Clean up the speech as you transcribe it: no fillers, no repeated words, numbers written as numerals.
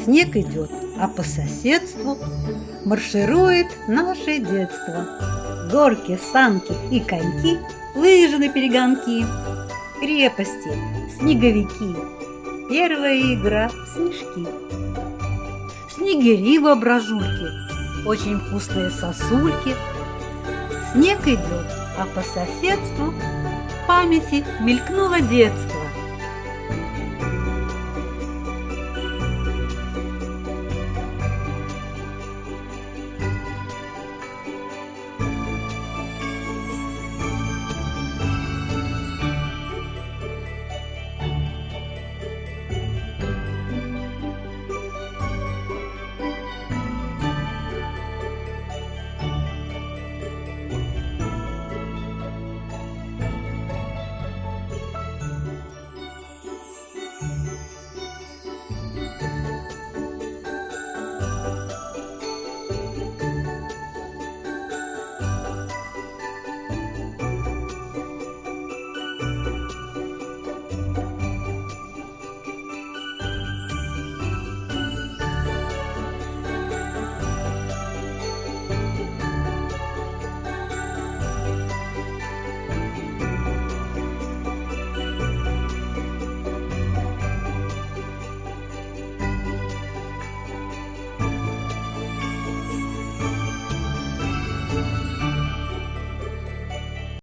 Снег идет, а по соседству марширует наше детство. Горки, санки и коньки, лыжи на перегонки, крепости, снеговики, первая игра — снежки. Снегири воображульки, очень вкусные сосульки. Снег идет, а по соседству в памяти мелькнуло детство.